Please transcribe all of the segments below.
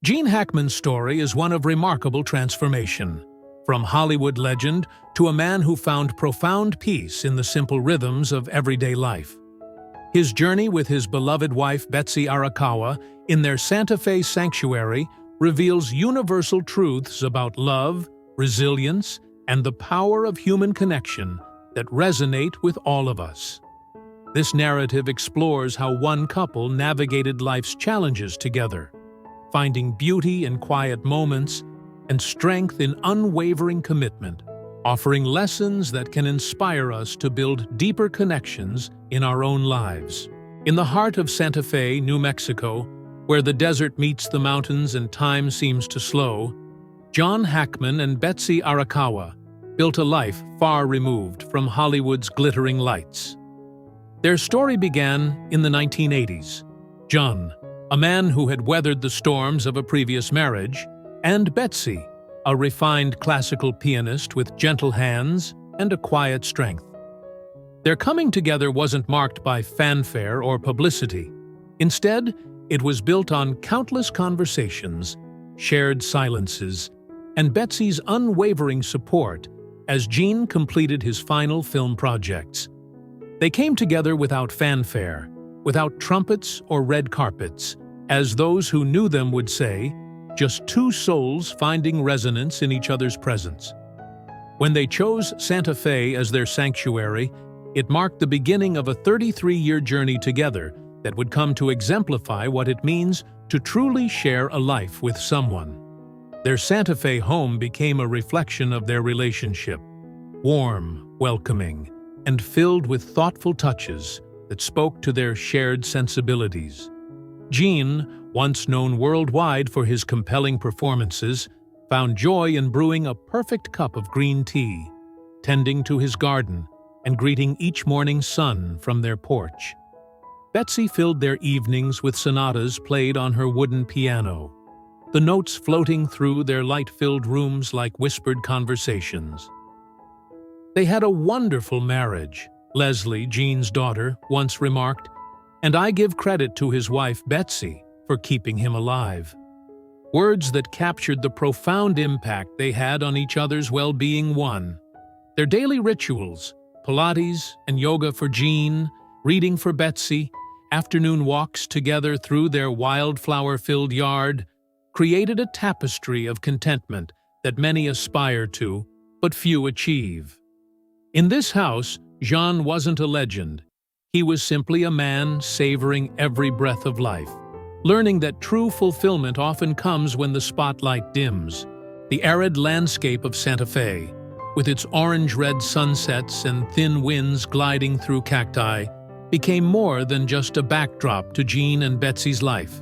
Gene Hackman's story is one of remarkable transformation. From Hollywood legend to a man who found profound peace in the simple rhythms of everyday life. His journey with his beloved wife Betsy Arakawa in their Santa Fe sanctuary reveals universal truths about love, resilience, and the power of human connection that resonate with all of us. This narrative explores how one couple navigated life's challenges together, finding beauty in quiet moments and strength in unwavering commitment, offering lessons that can inspire us to build deeper connections in our own lives. In the heart of Santa Fe, New Mexico, where the desert meets the mountains and time seems to slow, Gene Hackman and Betsy Arakawa built a life far removed from Hollywood's glittering lights. Their story began in the 1980s. John, a man who had weathered the storms of a previous marriage, and Betsy, a refined classical pianist with gentle hands and a quiet strength. Their coming together wasn't marked by fanfare or publicity. Instead, it was built on countless conversations, shared silences, and Betsy's unwavering support as Gene completed his final film projects. They came together without fanfare, without trumpets or red carpets, as those who knew them would say, just two souls finding resonance in each other's presence. When they chose Santa Fe as their sanctuary, it marked the beginning of a 33-year journey together that would come to exemplify what it means to truly share a life with someone. Their Santa Fe home became a reflection of their relationship, warm, welcoming, and filled with thoughtful touches that spoke to their shared sensibilities. Gene, once known worldwide for his compelling performances, found joy in brewing a perfect cup of green tea, tending to his garden, and greeting each morning's sun from their porch. Betsy filled their evenings with sonatas played on her wooden piano, the notes floating through their light-filled rooms like whispered conversations. They had a wonderful marriage, Leslie, Gene's daughter, once remarked, and I give credit to his wife Betsy for keeping him alive. Words that captured the profound impact they had on each other's well-being. Their daily rituals, Pilates and yoga for Gene, reading for Betsy, afternoon walks together through their wildflower-filled yard, created a tapestry of contentment that many aspire to, but few achieve. In this house, Jean wasn't a legend. He was simply a man savoring every breath of life, learning that true fulfillment often comes when the spotlight dims. The arid landscape of Santa Fe, with its orange-red sunsets and thin winds gliding through cacti, became more than just a backdrop to Gene and Betsy's life.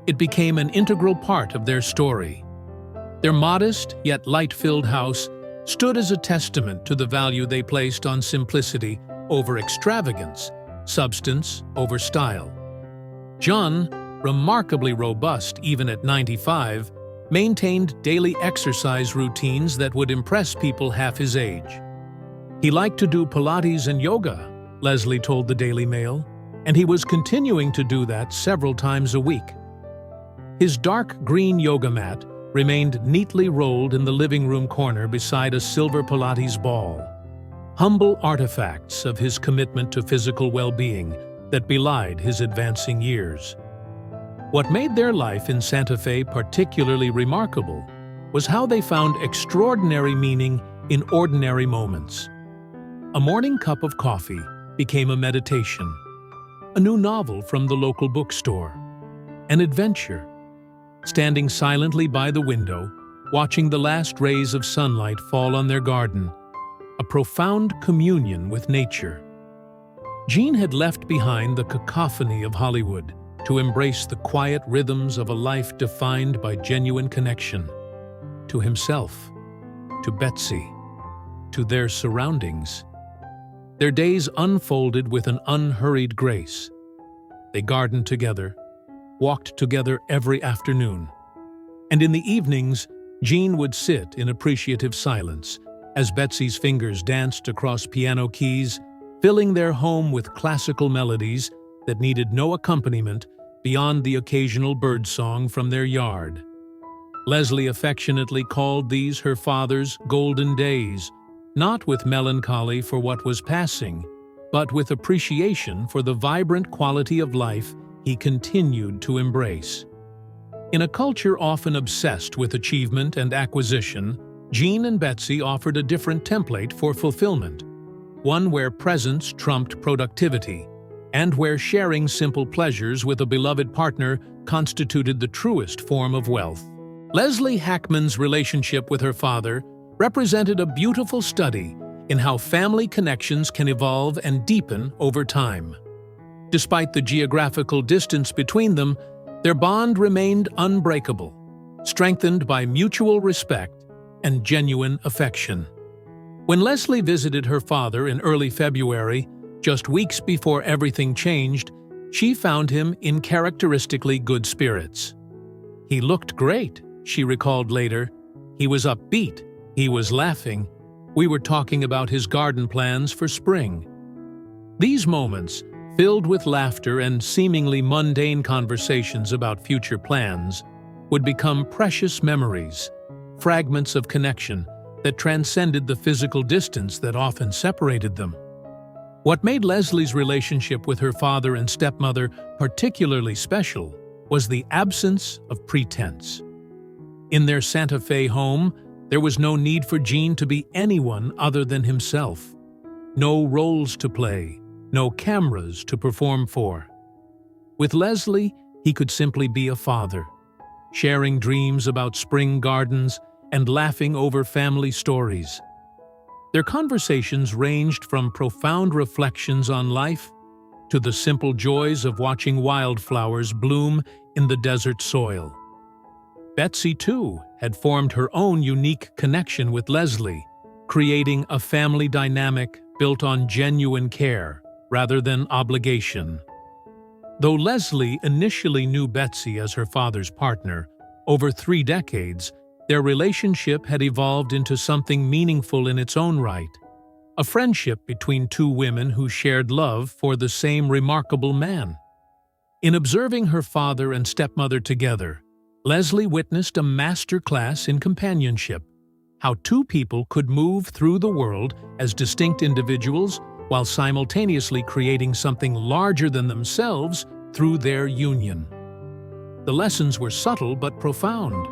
It became an integral part of their story. Their modest yet light-filled house stood as a testament to the value they placed on simplicity over extravagance, substance over style. John, remarkably robust even at 95, maintained daily exercise routines that would impress people half his age. He liked to do Pilates and yoga, Leslie told the Daily Mail, and he was continuing to do that several times a week. His dark green yoga mat remained neatly rolled in the living room corner beside a silver Pilates ball, humble artifacts of his commitment to physical well-being that belied his advancing years. What made their life in Santa Fe particularly remarkable was how they found extraordinary meaning in ordinary moments. A morning cup of coffee became a meditation, a new novel from the local bookstore, an adventure. Standing silently by the window, watching the last rays of sunlight fall on their garden, a profound communion with nature. Gene had left behind the cacophony of Hollywood to embrace the quiet rhythms of a life defined by genuine connection to himself, to Betsy, to their surroundings. Their days unfolded with an unhurried grace. They gardened together, walked together every afternoon, and in the evenings, Gene would sit in appreciative silence as Betsy's fingers danced across piano keys, filling their home with classical melodies that needed no accompaniment beyond the occasional birdsong from their yard. Leslie affectionately called these her father's golden days, not with melancholy for what was passing, but with appreciation for the vibrant quality of life he continued to embrace. In a culture often obsessed with achievement and acquisition, Gene and Betsy offered a different template for fulfillment, one where presence trumped productivity, and where sharing simple pleasures with a beloved partner constituted the truest form of wealth. Leslie Hackman's relationship with her father represented a beautiful study in how family connections can evolve and deepen over time. Despite the geographical distance between them, their bond remained unbreakable, strengthened by mutual respect and genuine affection. When Leslie visited her father in early February, just weeks before everything changed, she found him in characteristically good spirits. "He looked great," she recalled later. "He was upbeat. He was laughing. We were talking about his garden plans for spring." These moments, filled with laughter and seemingly mundane conversations about future plans, would become precious memories, fragments of connection that transcended the physical distance that often separated them. What made Leslie's relationship with her father and stepmother particularly special was the absence of pretense. In their Santa Fe home, there was no need for Gene to be anyone other than himself. No roles to play, no cameras to perform for. With Leslie, he could simply be a father, sharing dreams about spring gardens and laughing over family stories. Their conversations ranged from profound reflections on life to the simple joys of watching wildflowers bloom in the desert soil. Betsy, too, had formed her own unique connection with Leslie, creating a family dynamic built on genuine care rather than obligation. Though Leslie initially knew Betsy as her father's partner, over 3 decades, their relationship had evolved into something meaningful in its own right, a friendship between 2 women who shared love for the same remarkable man. In observing her father and stepmother together, Leslie witnessed a master class in companionship, how 2 people could move through the world as distinct individuals while simultaneously creating something larger than themselves through their union. The lessons were subtle but profound: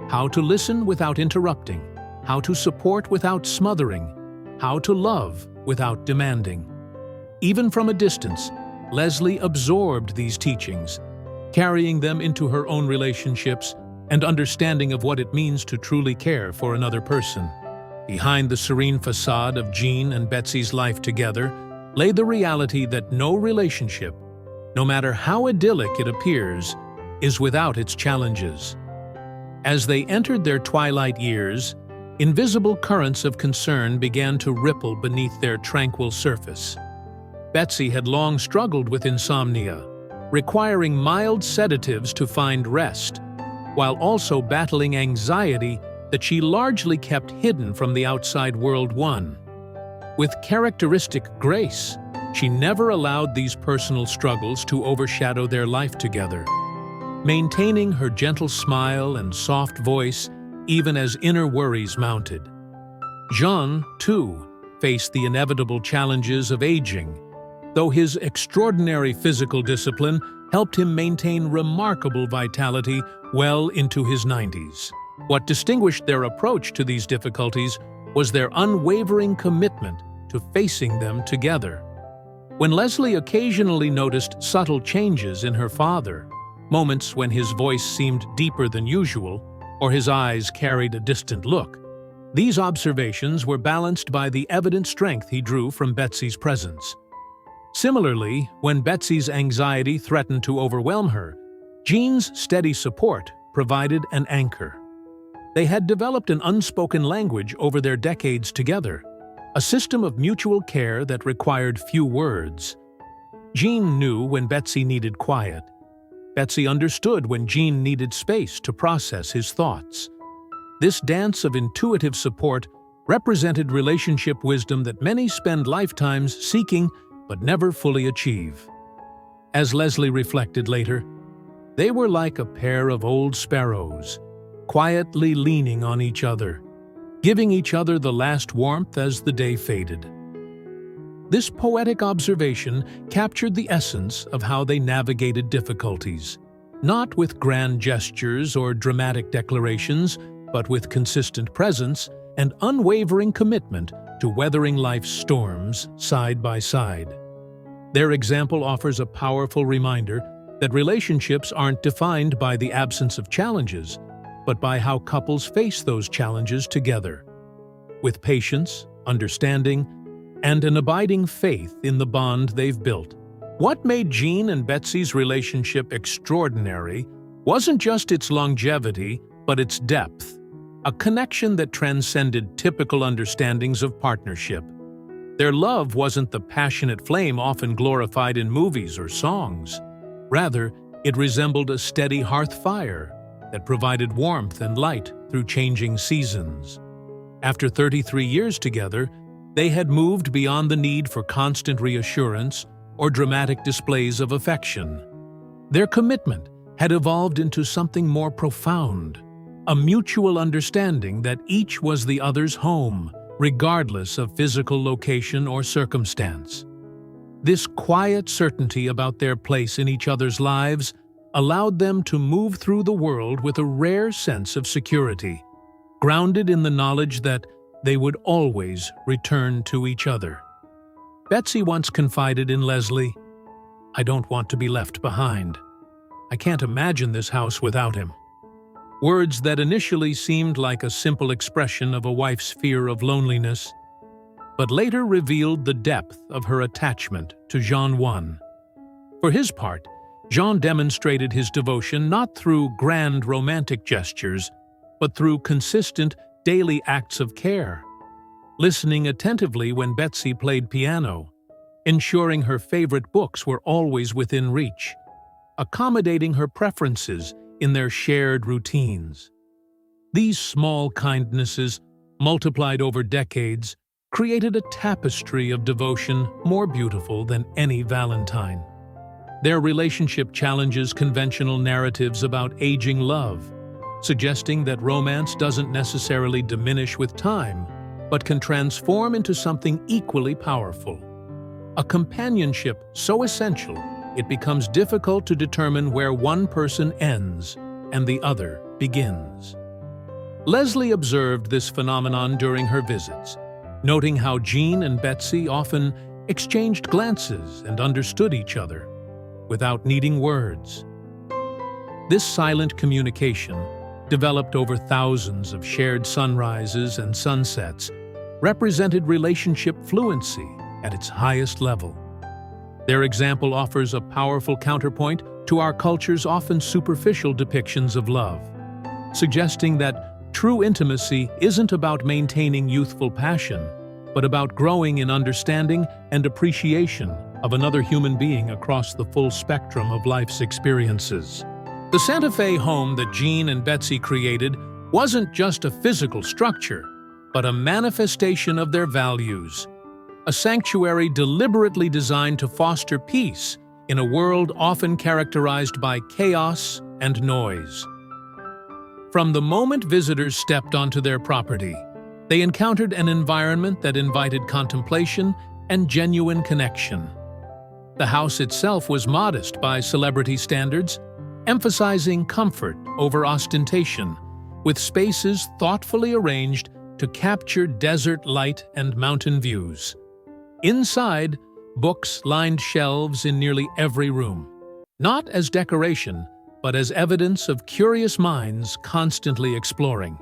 how to listen without interrupting, how to support without smothering, how to love without demanding. Even from a distance, Leslie absorbed these teachings, carrying them into her own relationships and understanding of what it means to truly care for another person. Behind the serene facade of Gene and Betsy's life together lay the reality that no relationship, no matter how idyllic it appears, is without its challenges. As they entered their twilight years, invisible currents of concern began to ripple beneath their tranquil surface. Betsy had long struggled with insomnia, requiring mild sedatives to find rest, while also battling anxiety that she largely kept hidden from the outside world. With characteristic grace, she never allowed these personal struggles to overshadow their life together, maintaining her gentle smile and soft voice even as inner worries mounted. Jean, too, faced the inevitable challenges of aging, though his extraordinary physical discipline helped him maintain remarkable vitality well into his 90s. What distinguished their approach to these difficulties was their unwavering commitment to facing them together. When Leslie occasionally noticed subtle changes in her father, moments when his voice seemed deeper than usual, or his eyes carried a distant look, these observations were balanced by the evident strength he drew from Betsy's presence. Similarly, when Betsy's anxiety threatened to overwhelm her, Gene's steady support provided an anchor. They had developed an unspoken language over their decades together, a system of mutual care that required few words. Gene knew when Betsy needed quiet. Betsy understood when Gene needed space to process his thoughts. This dance of intuitive support represented relationship wisdom that many spend lifetimes seeking but never fully achieve. As Leslie reflected later, They were like a pair of old sparrows, quietly leaning on each other, giving each other the last warmth as the day faded. This poetic observation captured the essence of how they navigated difficulties, not with grand gestures or dramatic declarations, but with consistent presence and unwavering commitment to weathering life's storms side by side. Their example offers a powerful reminder that relationships aren't defined by the absence of challenges, but by how couples face those challenges together, with patience, understanding, and an abiding faith in the bond they've built. What made Gene and Betsy's relationship extraordinary wasn't just its longevity, but its depth, a connection that transcended typical understandings of partnership. Their love wasn't the passionate flame often glorified in movies or songs. Rather, it resembled a steady hearth fire that provided warmth and light through changing seasons. After 33 years together, they had moved beyond the need for constant reassurance or dramatic displays of affection. Their commitment had evolved into something more profound, a mutual understanding that each was the other's home, regardless of physical location or circumstance. This quiet certainty about their place in each other's lives allowed them to move through the world with a rare sense of security, grounded in the knowledge that they would always return to each other. Betsy once confided in Leslie, "I don't want to be left behind. I can't imagine this house without him." Words that initially seemed like a simple expression of a wife's fear of loneliness, but later revealed the depth of her attachment to Jean. For his part, Jean demonstrated his devotion not through grand romantic gestures, but through consistent daily acts of care, listening attentively when Betsy played piano, ensuring her favorite books were always within reach, accommodating her preferences in their shared routines. These small kindnesses, multiplied over decades, created a tapestry of devotion more beautiful than any Valentine. Their relationship challenges conventional narratives about aging love, suggesting that romance doesn't necessarily diminish with time, but can transform into something equally powerful. A companionship so essential, it becomes difficult to determine where one person ends and the other begins. Leslie observed this phenomenon during her visits, noting how Gene and Betsy often exchanged glances and understood each other without needing words. This silent communication, developed over thousands of shared sunrises and sunsets, represented relationship fluency at its highest level. Their example offers a powerful counterpoint to our culture's often superficial depictions of love, suggesting that true intimacy isn't about maintaining youthful passion, but about growing in understanding and appreciation of another human being across the full spectrum of life's experiences. The Santa Fe home that Gene and Betsy created wasn't just a physical structure, but a manifestation of their values, a sanctuary deliberately designed to foster peace in a world often characterized by chaos and noise. From the moment visitors stepped onto their property, they encountered an environment that invited contemplation and genuine connection. The house itself was modest by celebrity standards, emphasizing comfort over ostentation, with spaces thoughtfully arranged to capture desert light and mountain views. Inside, books lined shelves in nearly every room, not as decoration, but as evidence of curious minds constantly exploring.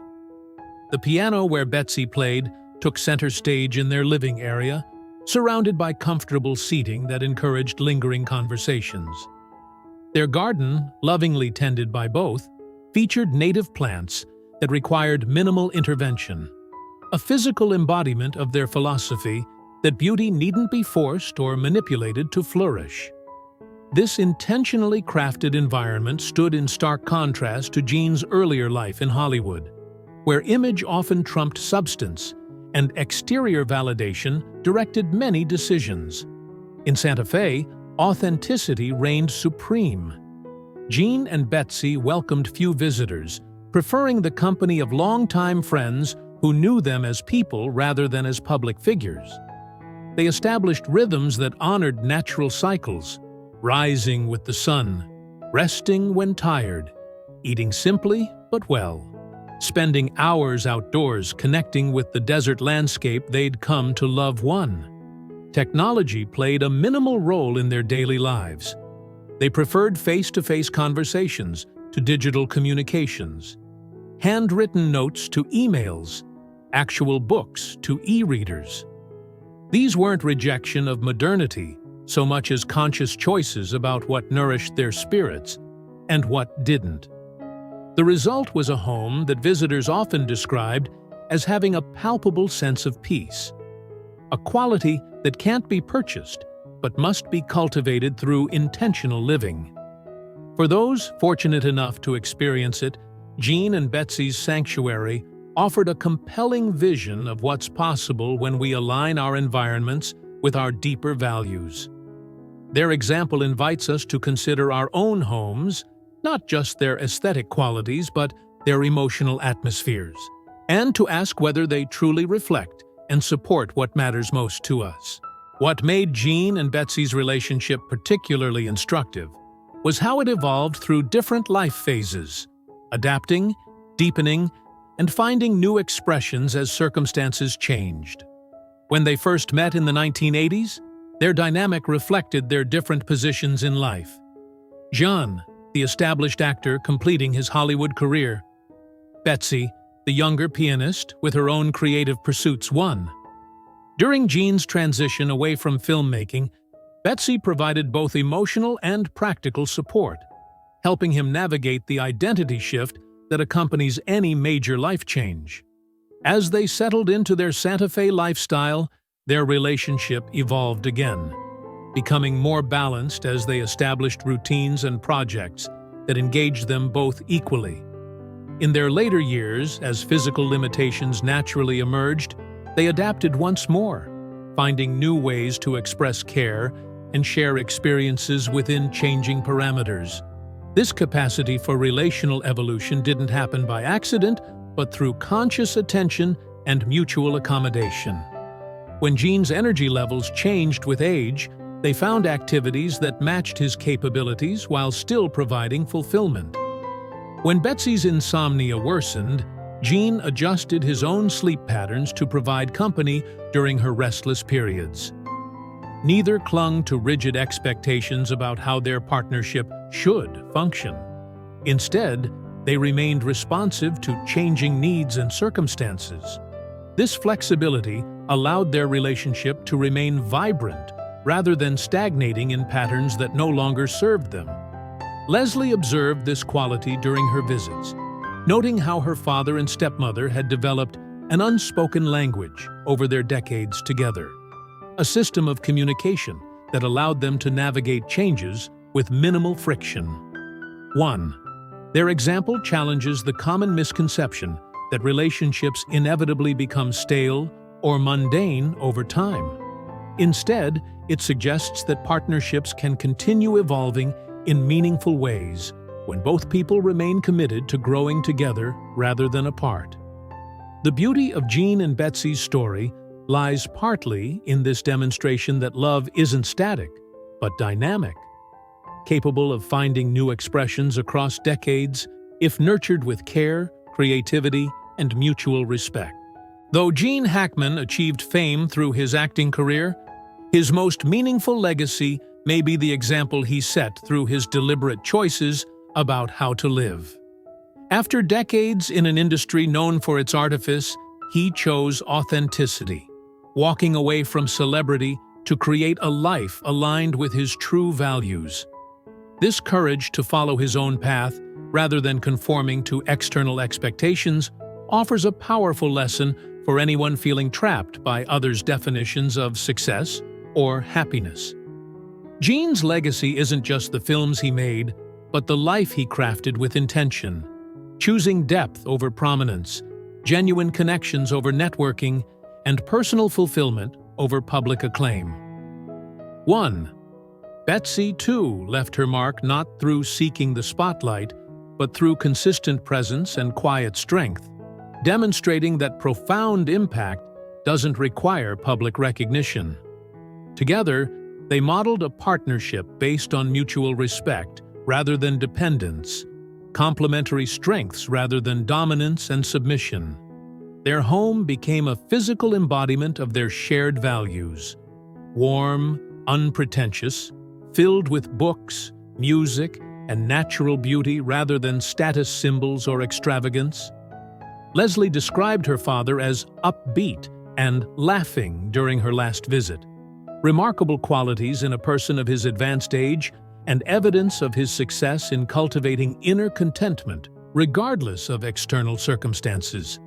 The piano where Betsy played took center stage in their living area, surrounded by comfortable seating that encouraged lingering conversations. Their garden, lovingly tended by both, featured native plants that required minimal intervention, a physical embodiment of their philosophy that beauty needn't be forced or manipulated to flourish. This intentionally crafted environment stood in stark contrast to Gene's earlier life in Hollywood, where image often trumped substance and exterior validation directed many decisions. In Santa Fe, authenticity reigned supreme. Gene and Betsy welcomed few visitors, preferring the company of longtime friends who knew them as people rather than as public figures. They established rhythms that honored natural cycles, rising with the sun, resting when tired, eating simply but well, spending hours outdoors connecting with the desert landscape they'd come to love. Technology played a minimal role in their daily lives. They preferred face-to-face conversations to digital communications, handwritten notes to emails, actual books to e-readers. These weren't rejection of modernity so much as conscious choices about what nourished their spirits and what didn't. The result was a home that visitors often described as having a palpable sense of peace, a quality that can't be purchased but must be cultivated through intentional living. For those fortunate enough to experience it, Gene and Betsy's sanctuary offered a compelling vision of what's possible when we align our environments with our deeper values. Their example invites us to consider our own homes, not just their aesthetic qualities, but their emotional atmospheres, and to ask whether they truly reflect and support what matters most to us. What made Gene and Betsy's relationship particularly instructive was how it evolved through different life phases, adapting, deepening, and finding new expressions as circumstances changed. When they first met in the 1980s, their dynamic reflected their different positions in life. Jean, the established actor completing his Hollywood career. Betsy, the younger pianist with her own creative pursuits. During Gene's transition away from filmmaking, Betsy provided both emotional and practical support, helping him navigate the identity shift that accompanies any major life change. As they settled into their Santa Fe lifestyle, their relationship evolved again, becoming more balanced as they established routines and projects that engaged them both equally. In their later years, as physical limitations naturally emerged, they adapted once more, finding new ways to express care and share experiences within changing parameters. This capacity for relational evolution didn't happen by accident, but through conscious attention and mutual accommodation. When Gene's energy levels changed with age, they found activities that matched his capabilities while still providing fulfillment. When Betsy's insomnia worsened, Gene adjusted his own sleep patterns to provide company during her restless periods. Neither clung to rigid expectations about how their partnership should function. Instead, they remained responsive to changing needs and circumstances. This flexibility allowed their relationship to remain vibrant rather than stagnating in patterns that no longer served them. Leslie observed this quality during her visits, noting how her father and stepmother had developed an unspoken language over their decades together, a system of communication that allowed them to navigate changes with minimal friction. 1. Their example challenges the common misconception that relationships inevitably become stale or mundane over time. Instead, it suggests that partnerships can continue evolving in meaningful ways when both people remain committed to growing together rather than apart. The beauty of Gene and Betsy's story lies partly in this demonstration that love isn't static, but dynamic, capable of finding new expressions across decades if nurtured with care, creativity, and mutual respect. Though Gene Hackman achieved fame through his acting career, his most meaningful legacy may be the example he set through his deliberate choices about how to live. After decades in an industry known for its artifice, he chose authenticity, walking away from celebrity to create a life aligned with his true values. This courage to follow his own path, rather than conforming to external expectations, offers a powerful lesson for anyone feeling trapped by others' definitions of success or happiness. Gene's legacy isn't just the films he made, but the life he crafted with intention, choosing depth over prominence, genuine connections over networking, and personal fulfillment over public acclaim. 1. Betsy, too, left her mark not through seeking the spotlight, but through consistent presence and quiet strength, demonstrating that profound impact doesn't require public recognition. Together, they modeled a partnership based on mutual respect rather than dependence, complementary strengths rather than dominance and submission. Their home became a physical embodiment of their shared values, warm, unpretentious, filled with books, music, and natural beauty rather than status symbols or extravagance. Leslie described her father as upbeat and laughing during her last visit, remarkable qualities in a person of his advanced age and evidence of his success in cultivating inner contentment, regardless of external circumstances.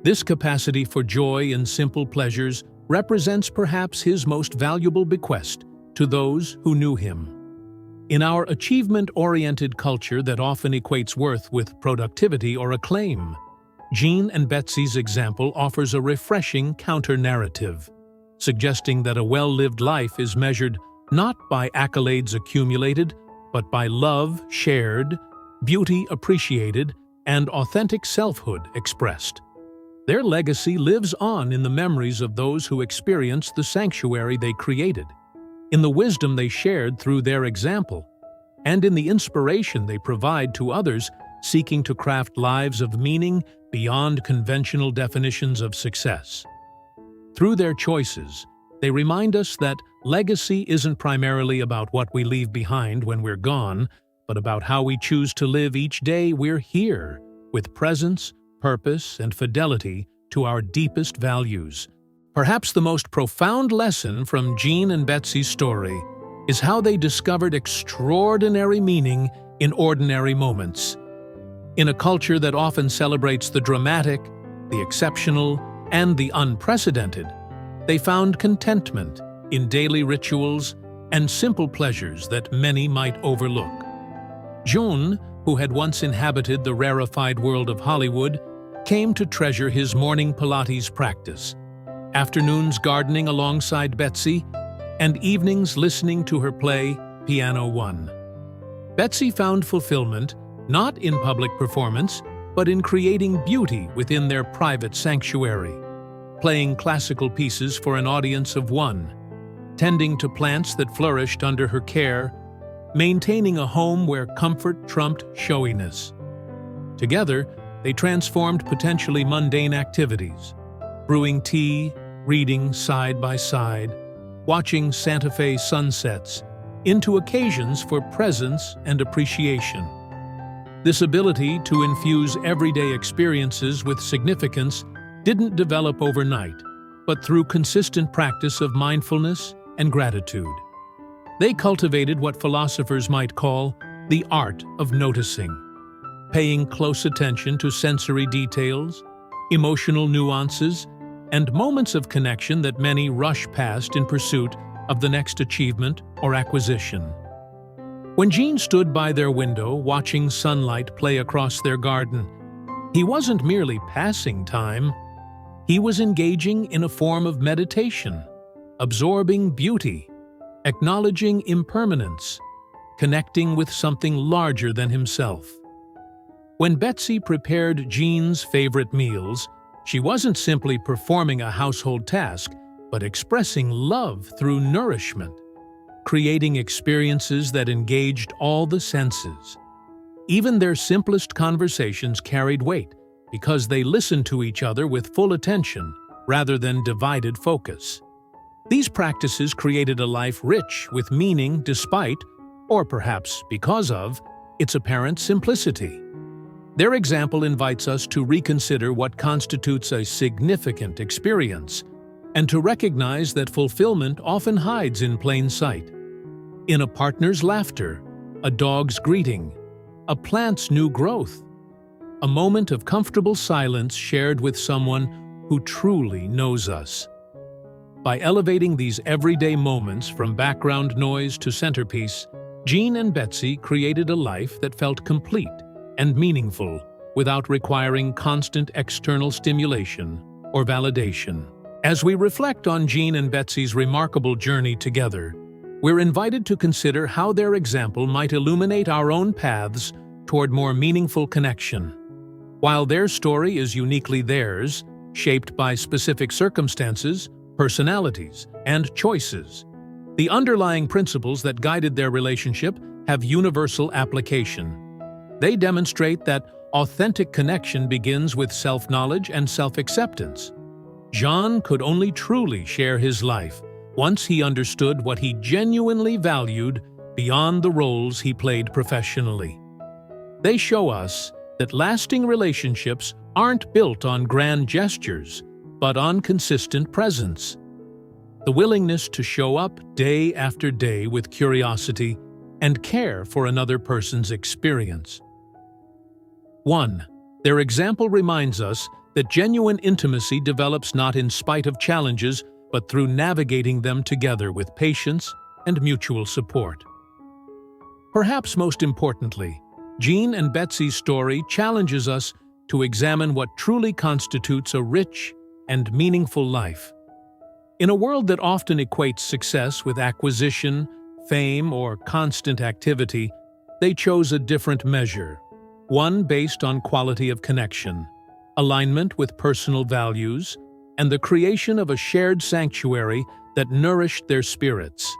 This capacity for joy in simple pleasures represents perhaps his most valuable bequest to those who knew him. In our achievement-oriented culture that often equates worth with productivity or acclaim, Gene and Betsy's example offers a refreshing counter-narrative, suggesting that a well-lived life is measured not by accolades accumulated, but by love shared, beauty appreciated, and authentic selfhood expressed. Their legacy lives on in the memories of those who experienced the sanctuary they created, in the wisdom they shared through their example, and in the inspiration they provide to others seeking to craft lives of meaning beyond conventional definitions of success. Through their choices, they remind us that legacy isn't primarily about what we leave behind when we're gone, but about how we choose to live each day we're here, with presence, purpose, and fidelity to our deepest values. Perhaps the most profound lesson from Gene and Betsy's story is how they discovered extraordinary meaning in ordinary moments. In a culture that often celebrates the dramatic, the exceptional, and the unprecedented, they found contentment in daily rituals and simple pleasures that many might overlook. June, who had once inhabited the rarefied world of Hollywood, came to treasure his morning Pilates practice, afternoons gardening alongside Betsy, and evenings listening to her play Piano 1. Betsy found fulfillment not in public performance, but in creating beauty within their private sanctuary, playing classical pieces for an audience of one, tending to plants that flourished under her care, maintaining a home where comfort trumped showiness. Together, they transformed potentially mundane activities, brewing tea, reading side by side, watching Santa Fe sunsets, into occasions for presence and appreciation. This ability to infuse everyday experiences with significance didn't develop overnight, but through consistent practice of mindfulness and gratitude. They cultivated what philosophers might call the art of noticing, paying close attention to sensory details, emotional nuances, and moments of connection that many rush past in pursuit of the next achievement or acquisition. When Gene stood by their window watching sunlight play across their garden, he wasn't merely passing time. He was engaging in a form of meditation, absorbing beauty, acknowledging impermanence, connecting with something larger than himself. When Betsy prepared Gene's favorite meals, she wasn't simply performing a household task, but expressing love through nourishment, creating experiences that engaged all the senses. Even their simplest conversations carried weight because they listened to each other with full attention rather than divided focus. These practices created a life rich with meaning despite, or perhaps because of, its apparent simplicity. Their example invites us to reconsider what constitutes a significant experience and to recognize that fulfillment often hides in plain sight. In a partner's laughter, a dog's greeting, a plant's new growth, a moment of comfortable silence shared with someone who truly knows us. By elevating these everyday moments from background noise to centerpiece, Gene and Betsy created a life that felt complete and meaningful without requiring constant external stimulation or validation. As we reflect on Gene and Betsy's remarkable journey together, we're invited to consider how their example might illuminate our own paths toward more meaningful connection. While their story is uniquely theirs, shaped by specific circumstances, personalities, and choices, the underlying principles that guided their relationship have universal application. They demonstrate that authentic connection begins with self-knowledge and self-acceptance. Jean could only truly share his life once he understood what he genuinely valued beyond the roles he played professionally. They show us that lasting relationships aren't built on grand gestures, but on consistent presence. The willingness to show up day after day with curiosity and care for another person's experience. 1. Their example reminds us that genuine intimacy develops not in spite of challenges, but through navigating them together with patience and mutual support. Perhaps most importantly, Gene and Betsy's story challenges us to examine what truly constitutes a rich and meaningful life. In a world that often equates success with acquisition, fame, or constant activity, they chose a different measure, one based on quality of connection, alignment with personal values, and the creation of a shared sanctuary that nourished their spirits.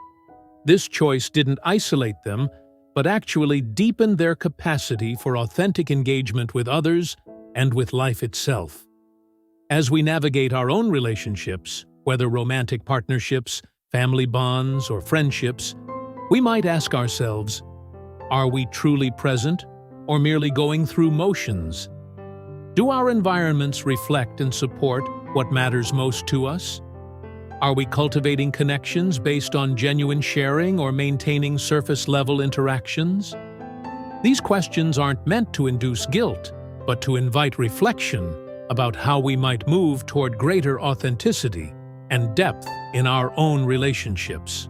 This choice didn't isolate them, but actually deepened their capacity for authentic engagement with others and with life itself. As we navigate our own relationships, whether romantic partnerships, family bonds, or friendships, we might ask ourselves, are we truly present or merely going through motions? Do our environments reflect and support what matters most to us? Are we cultivating connections based on genuine sharing or maintaining surface-level interactions? These questions aren't meant to induce guilt, but to invite reflection about how we might move toward greater authenticity and depth in our own relationships.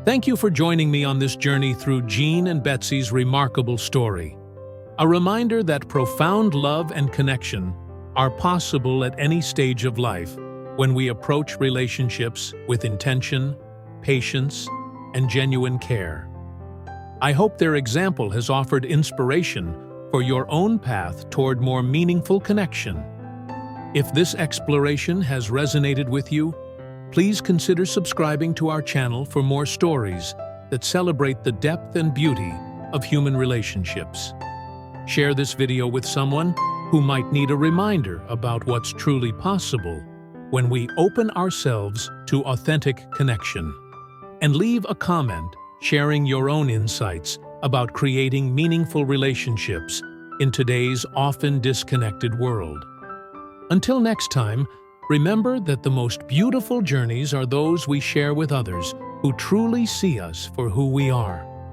Thank you for joining me on this journey through Gene and Betsy's remarkable story. A reminder that profound love and connection are possible at any stage of life when we approach relationships with intention, patience, and genuine care. I hope their example has offered inspiration for your own path toward more meaningful connection. If this exploration has resonated with you, please consider subscribing to our channel for more stories that celebrate the depth and beauty of human relationships. Share this video with someone who might need a reminder about what's truly possible when we open ourselves to authentic connection. And leave a comment sharing your own insights about creating meaningful relationships in today's often disconnected world. Until next time, remember that the most beautiful journeys are those we share with others who truly see us for who we are.